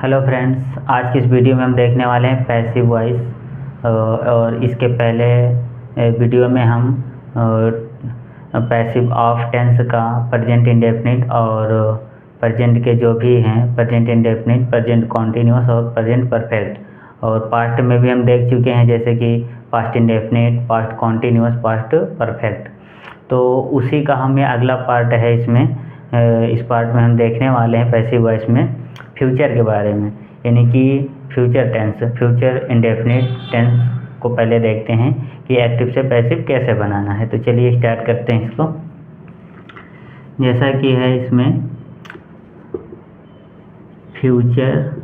Hello friends, आज की इस वीडियो में हम देखने वाले हैं पैसिव वॉइस। और इसके पहले वीडियो में हम पैसिव ऑफ टेंस का प्रेजेंट इंडेफिनिट और प्रेजेंट के जो भी हैं प्रेजेंट इंडेफिनिट, प्रेजेंट कॉन्टिन्यूअस और प्रेजेंट परफेक्ट और पास्ट में भी हम देख चुके हैं, जैसे कि past indefinite, past continuous, past perfect. तो उसी का हम ये अगला पार्ट है। इसमें इस पार्ट में हम देखने वाले हैं पैसिव वॉइस में फ्यूचर के बारे में, यानी कि future tense, future indefinite tense को पहले देखते हैं कि एक्टिव से पैसिव कैसे बनाना है। तो चलिए स्टार्ट करते हैं इसको। जैसा कि है इसमें फ्यूचर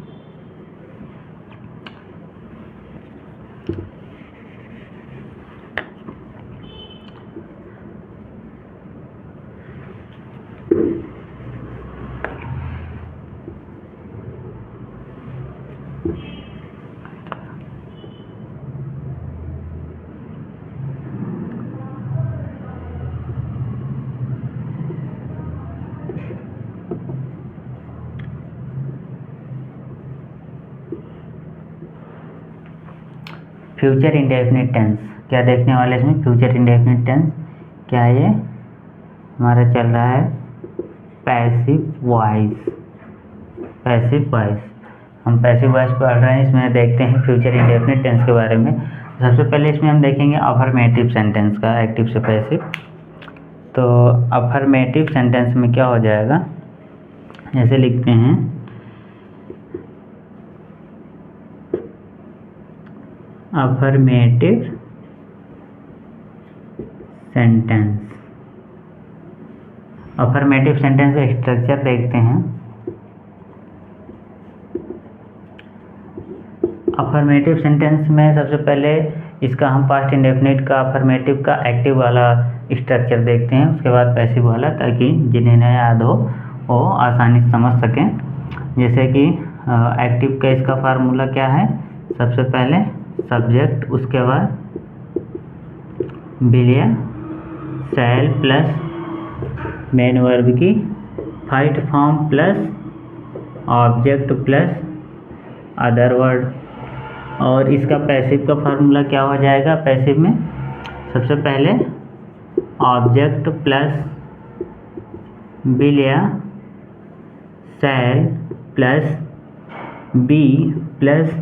फ्यूचर इंडेफिनिट टेंस क्या देखने वाले इसमें। फ्यूचर इंडेफिनिट टेंस क्या है, ये हमारा चल रहा है पैसिव वॉइस। पैसिव वॉइस, हम पैसिव वॉइस पढ़ रहे हैं। इसमें देखते हैं फ्यूचर इंडेफिनिट टेंस के बारे में। सबसे पहले इसमें हम देखेंगे अफर्मेटिव सेंटेंस का, एक्टिव से पैसिव। तो अफर्मेटिव सेंटेंस में क्या हो जाएगा, जैसे लिखते हैं अफर्मेटिव सेंटेंस। अफर्मेटिव सेंटेंस का स्ट्रक्चर देखते हैं। अफर्मेटिव सेंटेंस में सबसे पहले इसका हम पास्ट इंडेफिनिट का, अफर्मेटिव का एक्टिव वाला स्ट्रक्चर देखते हैं, उसके बाद पैसिव वाला, ताकि जिन्हें न याद हो वो आसानी से समझ सकें। जैसे कि एक्टिव का इसका फार्मूला क्या है, सबसे पहले सब्जेक्ट, उसके बाद विल या शैल प्लस मेन वर्ब की fight form plus object plus other word. और इसका पैसिव का फार्मूला क्या हो जाएगा, पैसिव में सबसे पहले ऑब्जेक्ट प्लस विल या shall plus be plus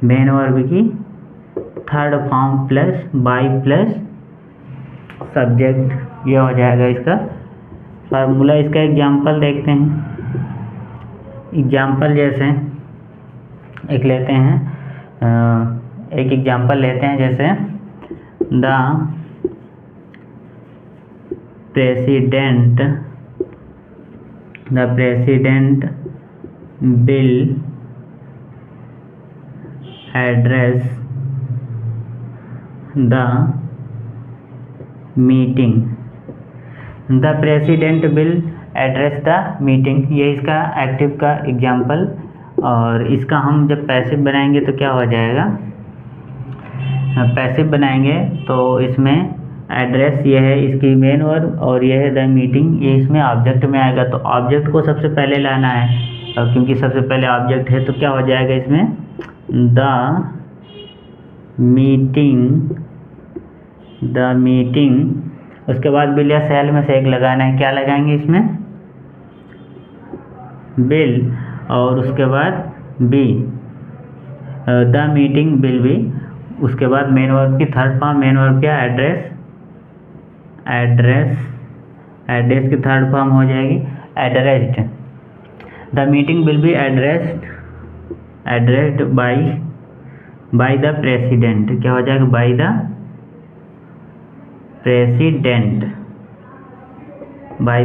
main verb की third form plus by plus subject. ये हो जाएगा इसका फार्मूला। इसका एग्जाम्पल देखते हैं। एग्जाम्पल जैसे एक लेते हैं, एक एग्जाम्पल लेते हैं, जैसे the president will address the meeting. The president will address the meeting, ये इसका एक्टिव का एग्जाम्पल। और इसका हम जब पैसिव बनाएंगे तो क्या हो जाएगा, पैसिव बनाएंगे तो इसमें एड्रेस ये है इसकी मेन वर्ब और ये है द मीटिंग, ये इसमें ऑब्जेक्ट में आएगा। तो ऑब्जेक्ट को सबसे पहले लाना है, और क्योंकि सबसे पहले ऑब्जेक्ट है तो क्या हो जाएगा इसमें द मीटिंग। उसके बाद विल या शैल में से एक लगाना है, क्या लगाएंगे इसमें, विल, और उसके बाद be, the meeting will be. उसके बाद मेन वर्ब की थर्ड फॉर्म, मेन वर्ब क्या, एड्रेस की थर्ड फॉर्म हो जाएगी addressed. The meeting will be addressed by the president. क्या हो जाएगा, बाय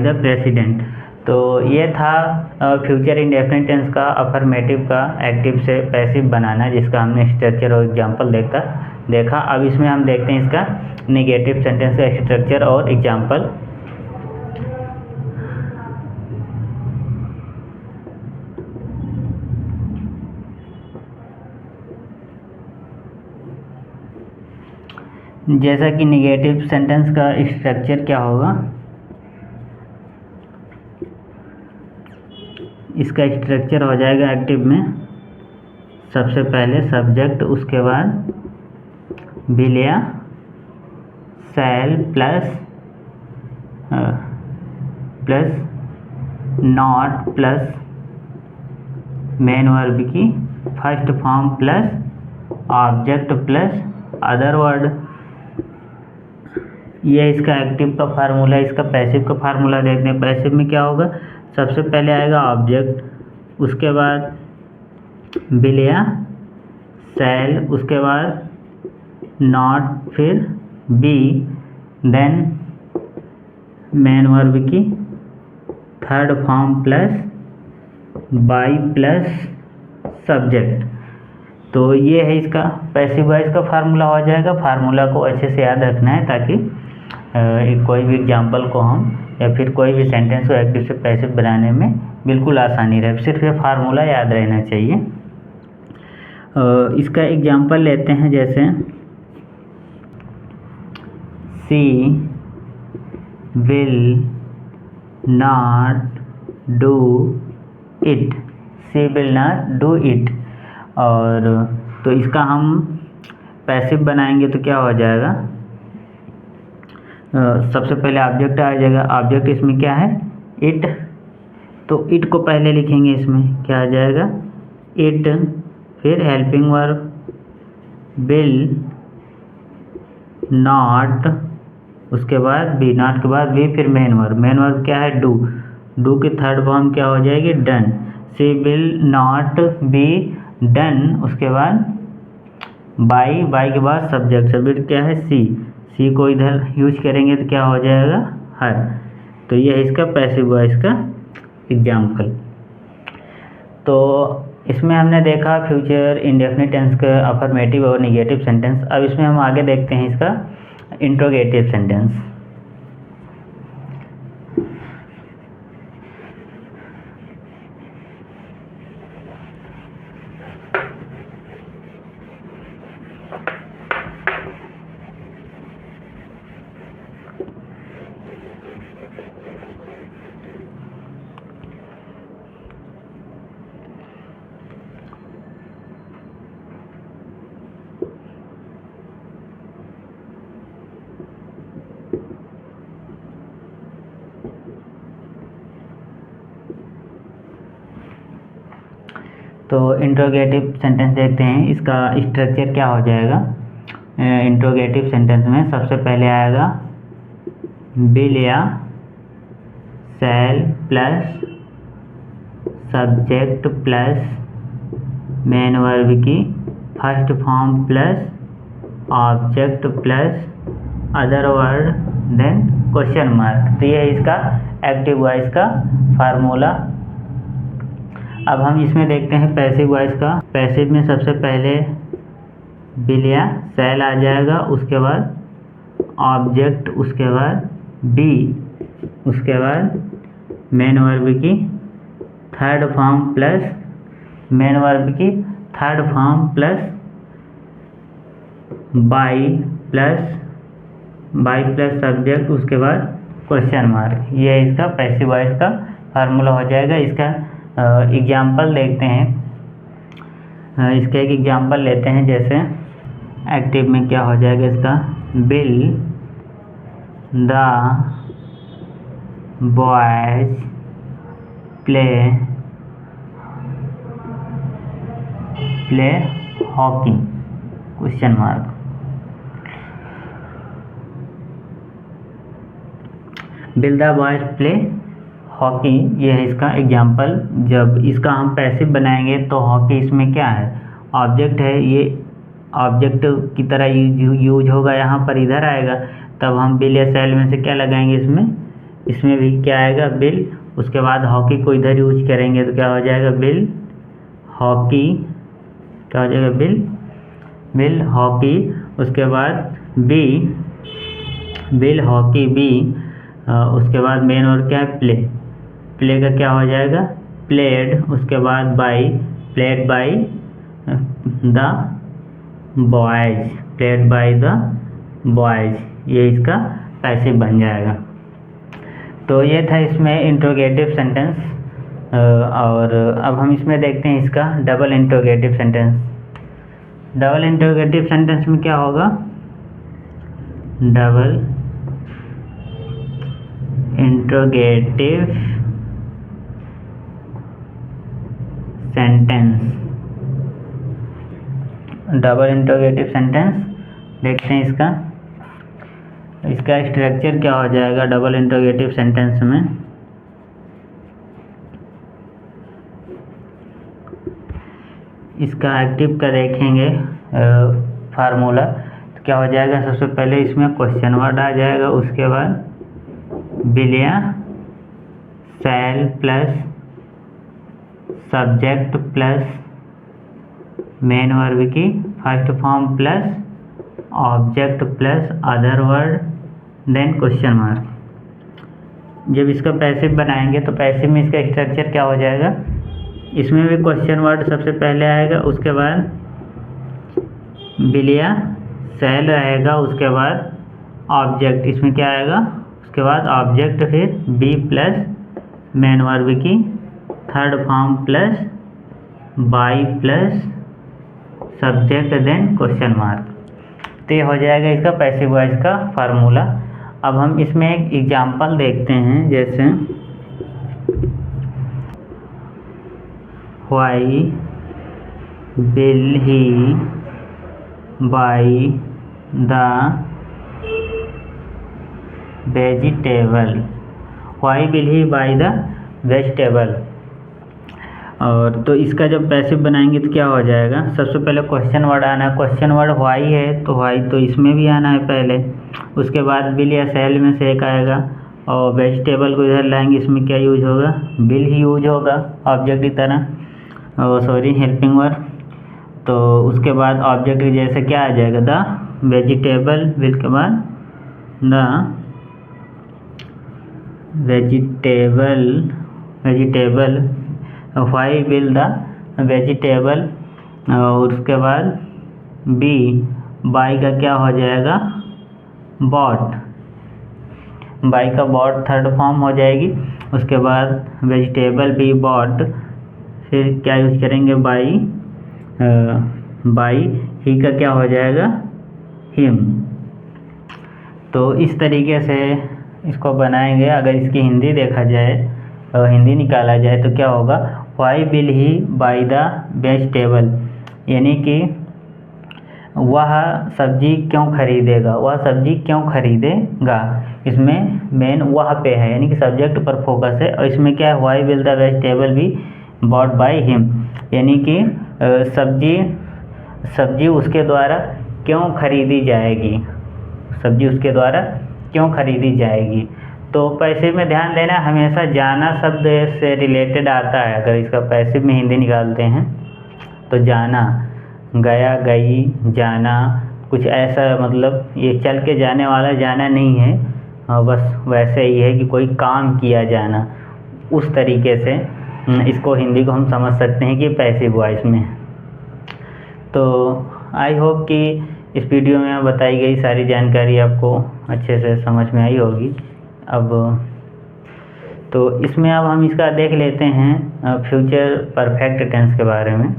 द प्रेसिडेंट। तो ये था फ्यूचर इंडेफिनिट टेंस का अफर्मेटिव का एक्टिव से पैसिव बनाना, जिसका हमने स्ट्रक्चर और एग्जांपल देखा। अब इसमें हम देखते हैं इसका नेगेटिव सेंटेंस का स्ट्रक्चर और एग्जांपल। जैसा कि नेगेटिव सेंटेंस का स्ट्रक्चर क्या होगा, इसका स्ट्रक्चर हो जाएगा एक्टिव में, सबसे पहले सब्जेक्ट, उसके बाद विल या shall plus not plus main verb की first form plus object plus other word. ये इसका एक्टिव का फार्मूला। इसका पैसिव का फार्मूला देखते हैं। पैसिव में क्या होगा, सबसे पहले आएगा ऑब्जेक्ट, उसके बाद विल या शैल, उसके बाद नॉट, फिर बी, देन मेन वर्ब की third form plus by plus subject. तो ये है इसका पैसिव वॉइस का फार्मूला हो जाएगा। फार्मूला को अच्छे से याद रखना है ताकि कोई भी एग्जाम्पल को हम या फिर कोई भी सेंटेंस को एक्टिव से पैसिव बनाने में बिल्कुल आसानी रहे। सिर्फ ये फार्मूला याद रहना चाहिए। इसका एग्जाम्पल लेते हैं, जैसे she will not do it, she will not do it. और तो इसका हम पैसिव बनाएंगे तो क्या हो जाएगा, सबसे पहले ऑब्जेक्ट आ जाएगा। ऑब्जेक्ट इसमें क्या है, इट, तो इट को पहले लिखेंगे। इसमें क्या आ जाएगा, इट, फिर हेल्पिंग वर्ब विल नॉट, उसके बाद बी, नॉट के बाद बी, फिर मेन वर्ब। मेन वर्ब क्या है, डू, डू की थर्ड फॉर्म क्या हो जाएगी, done. She will not be done, उसके बाद बाई, बाई के बाद सब्जेक्ट, सब्जेक्ट क्या है, सी, सी को इधर यूज करेंगे तो क्या हो जाएगा, हर। तो ये है इसका पैसिव वॉइस का एग्जाम्पल। तो इसमें हमने देखा फ्यूचर इंडेफिनिट टेंस का अफर्मेटिव और निगेटिव सेंटेंस। अब इसमें हम आगे देखते हैं इसका इंट्रोगेटिव सेंटेंस। तो इंट्रोगेटिव सेंटेंस देखते हैं, इसका स्ट्रक्चर क्या हो जाएगा। इंट्रोगेटिव सेंटेंस में सबसे पहले आएगा विल या shall plus subject plus main verb की first form plus object plus other word, then question mark. तो ये है इसका एक्टिव वॉइस का फार्मूला। अब हम इसमें देखते हैं पैसिव वॉइस का। पैसिव में सबसे पहले विल या शैल आ जाएगा, उसके बाद ऑब्जेक्ट, उसके बाद बी, उसके बाद मेन वर्ब की third form plus main verb की third form plus by plus subject, उसके बाद क्वेश्चन मार्क। ये है इसका पैसिव वॉइस का फार्मूला हो जाएगा। इसका एग्जाम्पल देखते हैं। इसका एक एग्जाम्पल लेते हैं, जैसे एक्टिव में क्या हो जाएगा इसका, will the boys play hockey, question mark. Will the boys play hockey, ये है इसका एग्जाम्पल। जब इसका हम पैसिव बनाएंगे तो हॉकी इसमें क्या है, ऑब्जेक्ट है, ये ऑब्जेक्ट की तरह यूज होगा, यहाँ पर इधर आएगा। तब हम विल या शैल में से क्या लगाएंगे, इसमें भी क्या आएगा, विल, उसके बाद हॉकी को इधर यूज करेंगे तो क्या हो जाएगा, विल हॉकी, क्या हो जाएगा, विल हॉकी। उसके बाद बी, विल हॉकी बी, उसके बाद मेन और क्या है, प्ले का क्या हो जाएगा, प्लेड, उसके बाद by, played by the boys, played by the boys. ये इसका पैसिव बन जाएगा। तो ये था इसमें इंट्रोगेटिव सेंटेंस। और अब हम इसमें देखते हैं इसका double interrogative sentence. Double interrogative sentence में क्या होगा, double interrogative sentence, double interrogative sentence देखते हैं इसका स्ट्रक्चर क्या हो जाएगा डबल इंट्रोगेटिव सेंटेंस में। इसका एक्टिव का देखेंगे फार्मूला, तो क्या हो जाएगा, सबसे पहले इसमें क्वेश्चन वर्ड आ जाएगा, उसके बाद विल या shall plus subject plus main verb की first form plus object plus other word then question mark. जब इसका पैसिव बनाएंगे तो पैसिव में इसका स्ट्रक्चर क्या हो जाएगा, इसमें भी क्वेश्चन वर्ड सबसे पहले आएगा, उसके बाद विल या शैल रहेगा, उसके बाद ऑब्जेक्ट, इसमें क्या आएगा, उसके बाद ऑब्जेक्ट, फिर बी प्लस मेन वर्ब की third form plus by plus subject then question mark. तो ये हो जाएगा इसका पैसिव वॉइस का फार्मूला। अब हम इसमें एक एग्जांपल देखते हैं, जैसे why will he by the vegetable, why will he by the vegetable. और तो इसका जब पैसिव बनाएंगे तो क्या हो जाएगा, सबसे पहले क्वेश्चन वर्ड आना है, क्वेश्चन वर्ड व्हाई है तो व्हाई तो इसमें भी आना है पहले, उसके बाद विल या शैल में से एक आएगा, और वेजिटेबल को इधर लाएंगे, इसमें क्या यूज होगा, विल ही यूज होगा ऑब्जेक्ट की तरह, सॉरी हेल्पिंग वर्ड। तो उसके बाद ऑब्जेक्ट जैसे क्या आ जाएगा, द वेजिटेबल, विल के बाद the vegetable why will the vegetable, और उसके बाद बी बाई का क्या हो जाएगा, बॉट, बाई का बॉट थर्ड फॉर्म हो जाएगी, उसके बाद वेजिटेबल बी बॉट, फिर क्या यूज करेंगे, बाई ही का क्या हो जाएगा, हिम। तो इस तरीके से इसको बनाएंगे। अगर इसकी हिंदी देखा जाए, हिंदी निकाला जाए तो क्या होगा, why will he by the vegetable, यानी कि वह सब्जी क्यों खरीदेगा, वह सब्जी क्यों खरीदेगा, इसमें मेन वह पे है, यानी कि सब्जेक्ट पर फोकस है, और इसमें क्या है, why will the vegetable be bought by him, यानी कि सब्जी उसके द्वारा क्यों खरीदी जाएगी, सब्जी उसके द्वारा क्यों खरीदी जाएगी। तो पैसिव में ध्यान देना, हमेशा जाना शब्द से रिलेटेड आता है। अगर इसका पैसिव में हिंदी निकालते हैं तो जाना, गया, गई, जाना, कुछ ऐसा, मतलब ये चल के जाने वाला जाना नहीं है, बस वैसे ही है कि कोई काम किया जाना, उस तरीके से इसको हिंदी को हम समझ सकते हैं कि पैसिव वॉइस में। तो आई होप कि इस वीडियो में बताई गई सारी जानकारी आपको अच्छे से समझ में आई होगी। अब तो इसमें अब हम इसका देख लेते हैं फ्यूचर परफेक्ट टेंस के बारे में।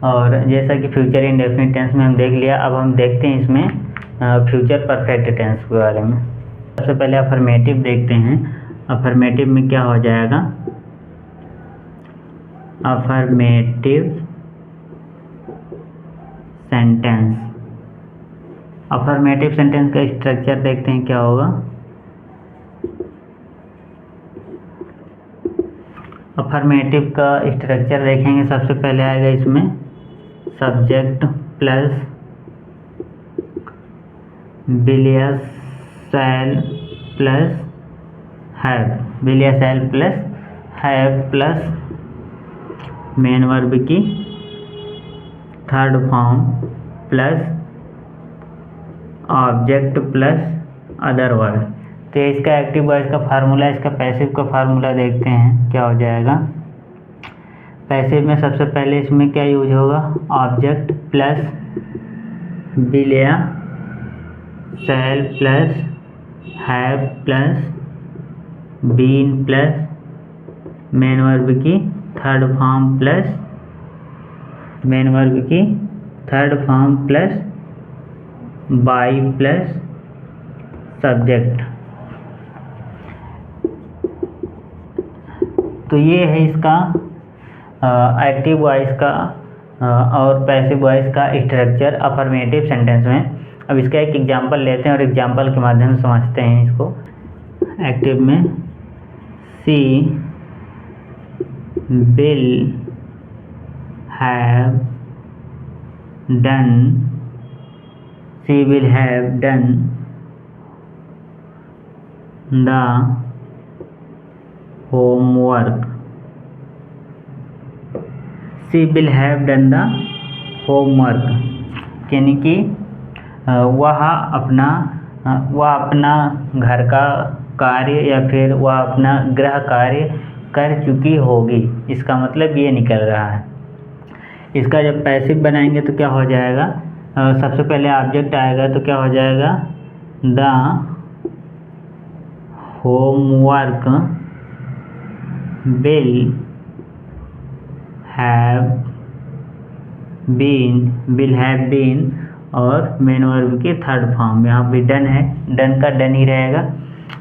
और जैसा कि फ्यूचर इंडेफिनिट टेंस में हम देख लिया, अब हम देखते हैं इसमें फ्यूचर परफेक्ट टेंस के बारे में। सबसे पहले अफर्मेटिव देखते हैं। अफर्मेटिव में क्या हो जाएगा, अफर्मेटिव सेंटेंस। अफर्मेटिव सेंटेंस का स्ट्रक्चर देखते हैं क्या होगा। अफर्मेटिव का स्ट्रक्चर देखेंगे, सबसे पहले आएगा इसमें सब्जेक्ट प्लस विल या शैल प्लस हैव, विल या shall plus have plus main verb की third form plus object plus other word. तो इसका एक्टिव वॉइस का फार्मूला, इसका पैसिव का फार्मूला देखते हैं क्या हो जाएगा। पैसिव में सबसे पहले इसमें क्या यूज होगा, ऑब्जेक्ट प्लस विल या shall plus have plus been plus main verb की third form plus main verb की third form plus by plus subject. तो ये है इसका एक्टिव वॉइस का और पैसिव वॉइस का स्ट्रक्चर अफर्मेटिव सेंटेंस में। अब इसका एक एग्जांपल लेते हैं और एग्जांपल के माध्यम से समझते हैं इसको। एक्टिव में she will have done, she will have done the homework, she will have done the homework, यानी कि वह अपना घर का कार्य या फिर वह अपना गृह कार्य कर चुकी होगी। इसका मतलब ये निकल रहा है। इसका जब पैसिव बनाएंगे तो क्या हो जाएगा, सबसे पहले ऑब्जेक्ट आएगा तो क्या हो जाएगा, the homework will have been और मेन वर्ब की थर्ड फॉर्म, यहाँ भी डन है, डन का डन ही रहेगा।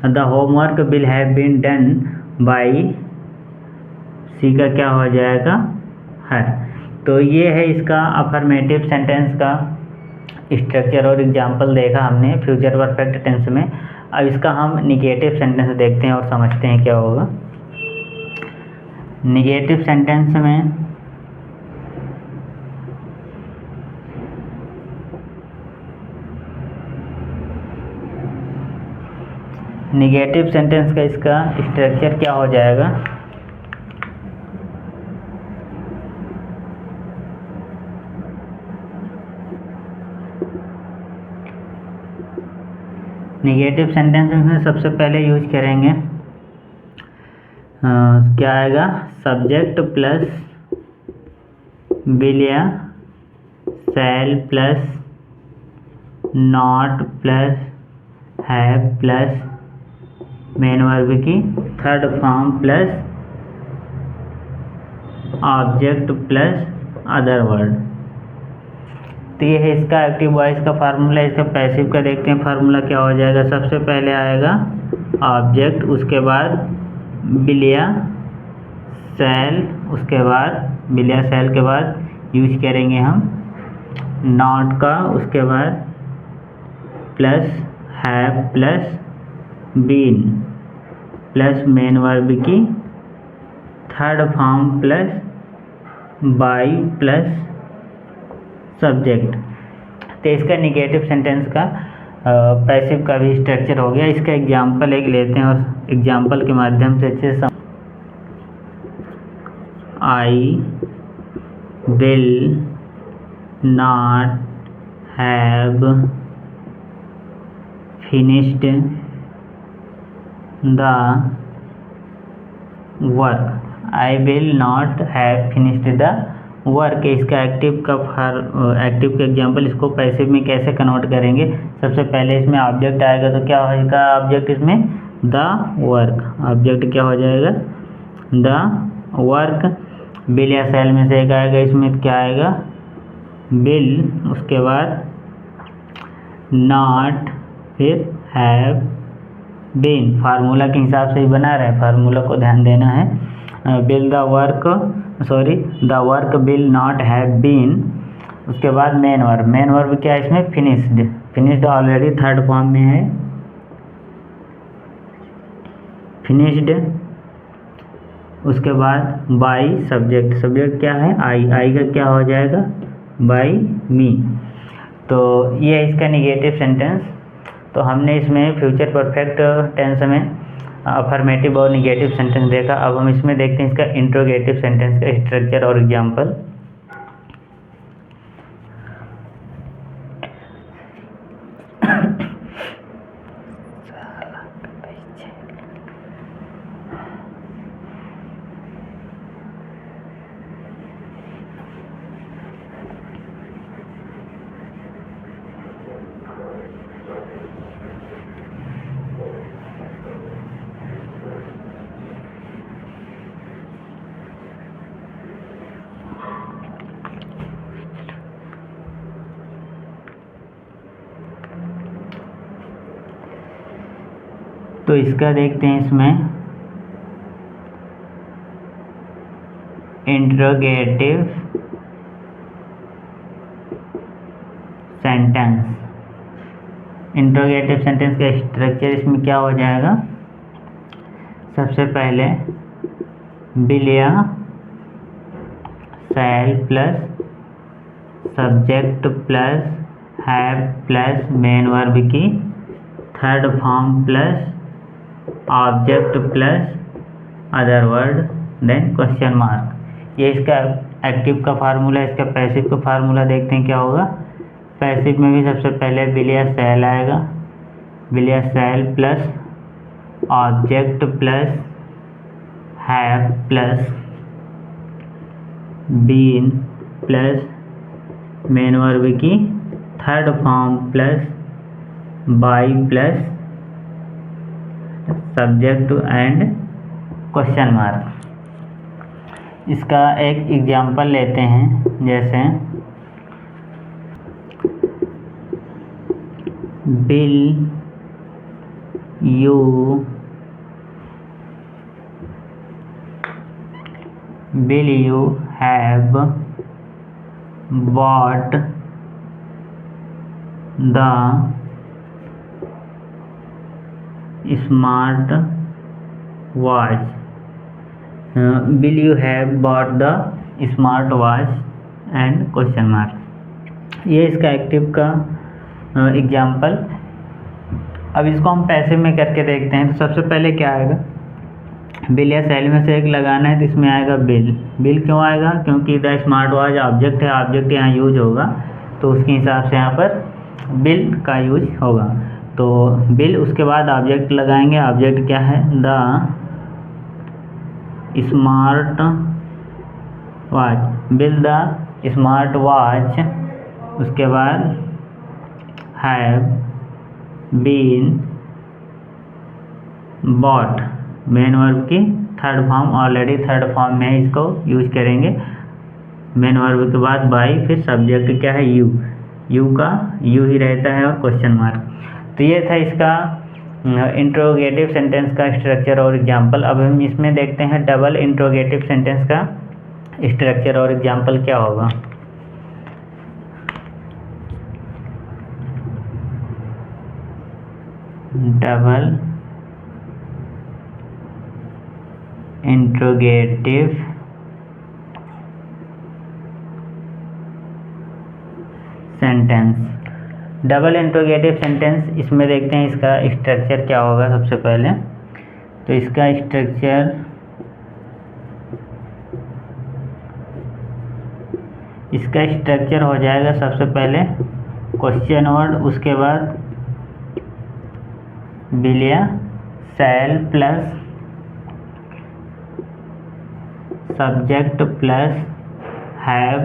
The homework will have been done by, she का क्या हो जाएगा, हर। तो ये है इसका अफर्मेटिव सेंटेंस का स्ट्रक्चर और एग्जांपल देखा हमने फ्यूचर परफेक्ट टेंस में। अब इसका हम निगेटिव सेंटेंस देखते हैं और समझते हैं क्या होगा। निगेटिव सेंटेंस में निगेटिव सेंटेंस का इसका स्ट्रक्चर क्या हो जाएगा, निगेटिव सेंटेंस में सबसे पहले यूज करेंगे क्या आएगा, सब्जेक्ट प्लस विल या shall plus not plus have plus main verb की third form plus object plus other word. तो ये है इसका एक्टिव वॉइस का फार्मूला। इसका पैसिव का देखते हैं फार्मूला क्या हो जाएगा। सबसे पहले आएगा ऑब्जेक्ट, उसके बाद विल या शैल, उसके बाद विल या शैल के बाद यूज करेंगे हम नॉट का, उसके बाद plus have plus been plus main verb की third form plus by plus subject. तो इसका निगेटिव सेंटेंस का पैसिव का भी स्ट्रक्चर हो गया। इसका एग्जांपल एक लेते हैं और एग्जांपल के माध्यम से अच्छे से I will not have finished the work, I will not have finished the work. इसका एक्टिव का एग्जांपल, इसको पैसिव में कैसे कन्वर्ट करेंगे। सबसे पहले इसमें ऑब्जेक्ट आएगा तो क्या होगा ऑब्जेक्ट, इसमें द वर्क, ऑब्जेक्ट क्या हो जाएगा, द वर्क। विल या शैल में से एक आएगा, इसमें क्या आएगा, विल, उसके बाद नॉट, फिर हैव बीन। फार्मूला के हिसाब से ही बना रहे हैं, फार्मूला को ध्यान देना है। Will the work, sorry the work will not have been, उसके बाद मेन वर्ब क्या है इसमें, फिनिश्ड ऑलरेडी थर्ड फॉर्म में है, फिनिश्ड। उसके बाद बाई सब्जेक्ट क्या है, आई का क्या हो जाएगा, बाई मी। तो ये है इसका निगेटिव सेंटेंस। तो हमने इसमें फ्यूचर परफेक्ट टेंस में अफर्मेटिव और निगेटिव सेंटेंस देखा। अब हम इसमें देखते हैं इसका इंट्रोगेटिव सेंटेंस का स्ट्रक्चर और एग्जांपल। तो इसका देखते हैं इसमें इंट्रोगेटिव सेंटेंस। इंट्रोगेटिव सेंटेंस का स्ट्रक्चर इसमें क्या हो जाएगा, सबसे पहले विल या shall plus subject plus have plus main verb की third form plus object plus other word then question mark. ये इसका एक्टिव का फार्मूला। इसका पैसिव का फार्मूला देखते हैं क्या होगा। पैसिव में भी सबसे पहले विल या शैल आएगा, विल या shall plus object plus have plus been plus main verb की third form plus by plus subject and question mark. इसका एक एग्जांपल लेते हैं, जैसे will you have bought the smart watch? Will you have bought the smart watch and question mark. ये इसका active का example. अब इसको हम पैसिव में करके देखते हैं। तो सबसे पहले क्या आएगा, बिल या शैल में से एक लगाना है, तो इसमें आएगा बिल। बिल क्यों आएगा, क्योंकि द स्मार्ट वॉच ऑब्जेक्ट है, ऑब्जेक्ट यहाँ यूज होगा, तो उसके हिसाब से यहाँ पर बिल का यूज होगा। तो बिल, उसके बाद ऑब्जेक्ट लगाएंगे। ऑब्जेक्ट क्या है, the smart watch, will the smart watch. उसके बाद have been bought, main verb की third form, already third form में इसको यूज करेंगे। मेन वर्ब के बाद बाई, फिर सब्जेक्ट क्या है, यू। यू का यू ही रहता है और क्वेश्चन मार्क। तो ये था इसका इंट्रोगेटिव सेंटेंस का स्ट्रक्चर और एग्जांपल। अब हम इसमें देखते हैं डबल इंट्रोगेटिव सेंटेंस का स्ट्रक्चर और एग्जांपल क्या होगा। Double interrogative sentence. Double interrogative sentence, इसमें देखते हैं इसका स्ट्रक्चर क्या होगा। सबसे पहले तो इसका स्ट्रक्चर हो जाएगा सबसे पहले क्वेश्चन वर्ड, उसके बाद विल या shall plus subject plus have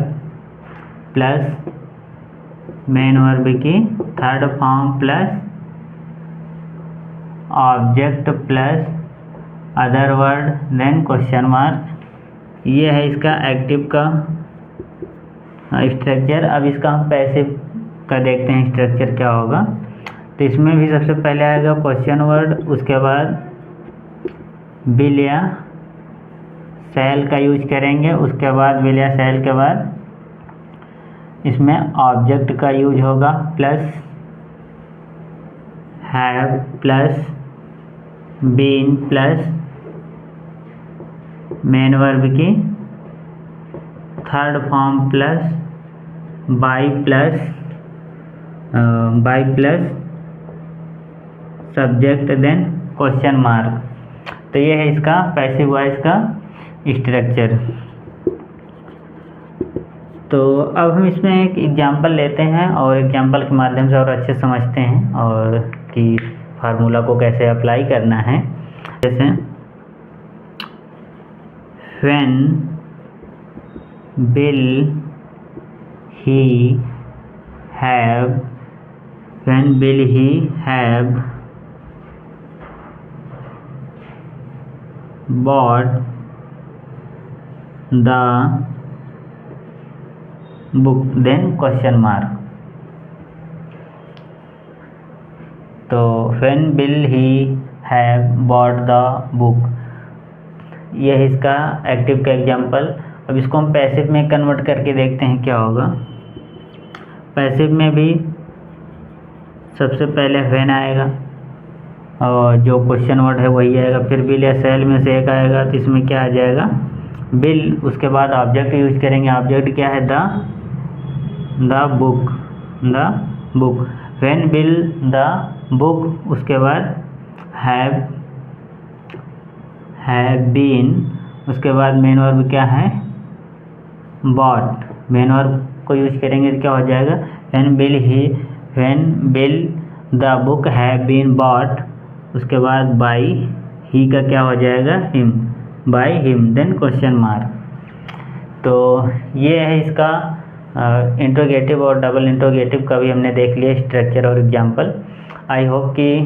plus main verb की third form plus object plus other word then question mark. ये है इसका एक्टिव का स्ट्रक्चर। अब इसका हम पैसिव का देखते हैं स्ट्रक्चर क्या होगा। तो इसमें भी सबसे पहले आएगा क्वेश्चन वर्ड, उसके बाद विल या शैल का यूज करेंगे, उसके बाद विल या शैल के बाद इसमें ऑब्जेक्ट का यूज होगा plus have plus been plus main verb की third form plus by plus subject then question mark. तो ये है इसका पैसिव वॉइस का स्ट्रक्चर। तो अब हम इसमें एक एग्जांपल लेते हैं और एग्जांपल के माध्यम से और अच्छे समझते हैं और कि फार्मूला को कैसे अप्लाई करना है। जैसे when will he have bought the book then question mark. तो when will he have bought the book. ये है इसका एक्टिव का एग्जाम्पल। अब इसको हम पैसिव में कन्वर्ट करके देखते हैं क्या होगा। पैसिव में भी सबसे पहले व्हेन आएगा और जो क्वेश्चन वर्ड है वही आएगा, फिर बिल या सेल में से एक आएगा, तो इसमें क्या आ जाएगा बिल। उसके बाद ऑब्जेक्ट यूज करेंगे। ऑब्जेक्ट क्या है the book, the book. When will the book, उसके बाद हैव बीन, उसके बाद मेन वर्ब क्या है बॉट। मेन वर्ब को यूज करेंगे तो क्या हो जाएगा when will the book have been bought, उसके बाद बाय ही का क्या हो जाएगा him, by him, then question mark. तो ये है इसका इंट्रोगेटिव और डबल इंट्रोगेटिव का भी हमने देख लिया स्ट्रक्चर और एग्जांपल। आई होप कि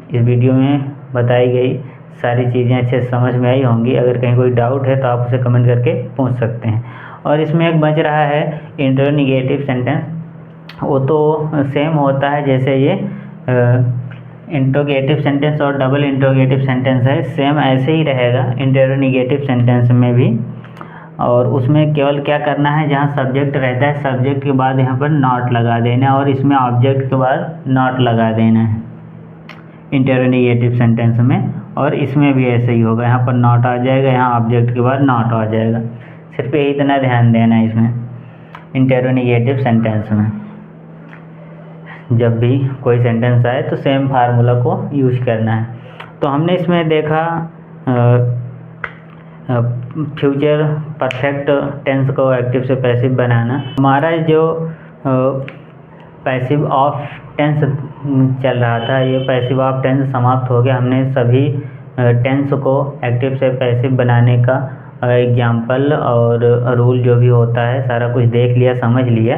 इस वीडियो में बताई गई सारी चीज़ें अच्छे से समझ में आई होंगी। अगर कहीं कोई डाउट है तो आप उसे कमेंट करके पूछ सकते हैं। और इसमें एक बच रहा है इंट्रोगेटिव सेंटेंस, वो तो सेम होता है जैसे ये इंट्रोगेटिव सेंटेंस और डबल इंट्रोगेटिव सेंटेंस है, सेम ऐसे ही रहेगा इंट्रोगेटिव सेंटेंस में भी। और उसमें केवल क्या करना है, जहाँ सब्जेक्ट रहता है सब्जेक्ट के बाद यहाँ पर नॉट लगा देना है और इसमें ऑब्जेक्ट के बाद नॉट लगा देना है इंट्रोगेटिव सेंटेंस में। और इसमें भी ऐसे ही होगा, यहाँ पर नॉट आ जाएगा, यहाँ ऑब्जेक्ट के बाद नॉट आ जाएगा। सिर्फ यही इतना ध्यान देना है इसमें इंट्रोगेटिव सेंटेंस में। जब भी कोई सेंटेंस आए तो सेम फार्मूला को यूज करना है। तो हमने इसमें देखा फ्यूचर परफेक्ट टेंस को एक्टिव से पैसिव बनाना। हमारा जो पैसिव ऑफ टेंस चल रहा था, ये पैसिव ऑफ टेंस समाप्त हो गया। हमने सभी टेंस को एक्टिव से पैसिव बनाने का एग्जाम्पल और रूल जो भी होता है सारा कुछ देख लिया, समझ लिया।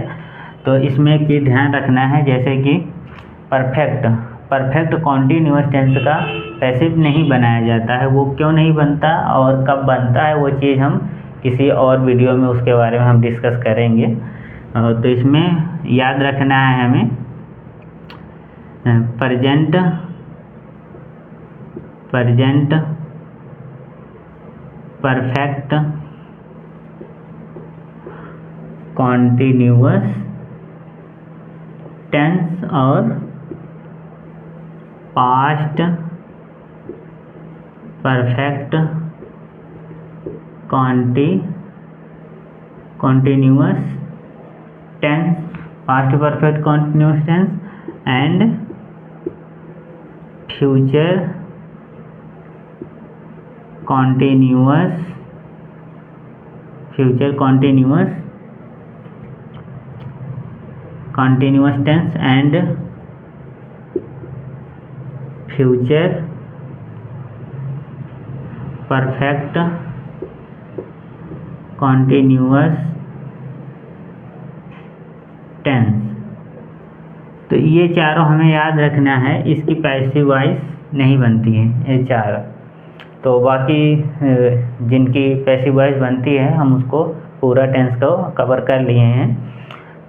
तो इसमें एक चीज़ ध्यान रखना है, जैसे कि परफेक्ट कॉन्टिन्यूअस टेंस का पैसिव नहीं बनाया जाता है। वो क्यों नहीं बनता और कब बनता है, वो चीज़ हम किसी और वीडियो में उसके बारे में हम डिस्कस करेंगे। तो इसमें याद रखना है हमें प्रेजेंट परफेक्ट कॉन्टिन्यूअस टेंस और past perfect continuous tense, past perfect continuous tense and future continuous tense and future perfect continuous tense. तो ये चारों हमें याद रखना है, इसकी पैसिव वॉइस नहीं बनती है ये चार। तो बाकी जिनकी पैसिव वॉइस बनती है हम उसको पूरा टेंस को कवर कर लिए हैं।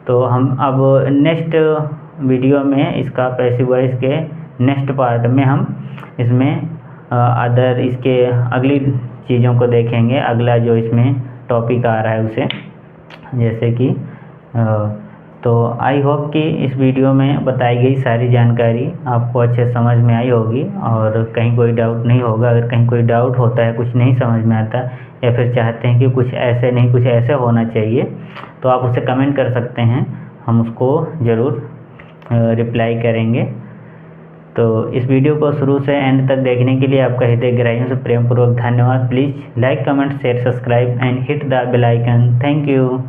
तो हम अब नेक्स्ट वीडियो में इसका पैसिव वॉइस के नेक्स्ट पार्ट में हम इसमें अदर इसके अगली चीज़ों को देखेंगे। अगला जो इसमें टॉपिक आ रहा है उसे, जैसे कि तो आई होप कि इस वीडियो में बताई गई सारी जानकारी आपको अच्छे समझ में आई होगी और कहीं कोई डाउट नहीं होगा। अगर कहीं कोई डाउट होता है, कुछ नहीं समझ में आता या फिर चाहते हैं कि कुछ ऐसे नहीं कुछ ऐसे होना चाहिए, तो आप उसे कमेंट कर सकते हैं, हम उसको ज़रूर रिप्लाई करेंगे। तो इस वीडियो को शुरू से एंड तक देखने के लिए आपका हृदय गहराइयों से प्रेमपूर्वक धन्यवाद। Please like, comment, share, subscribe and hit the bell icon. Thank you.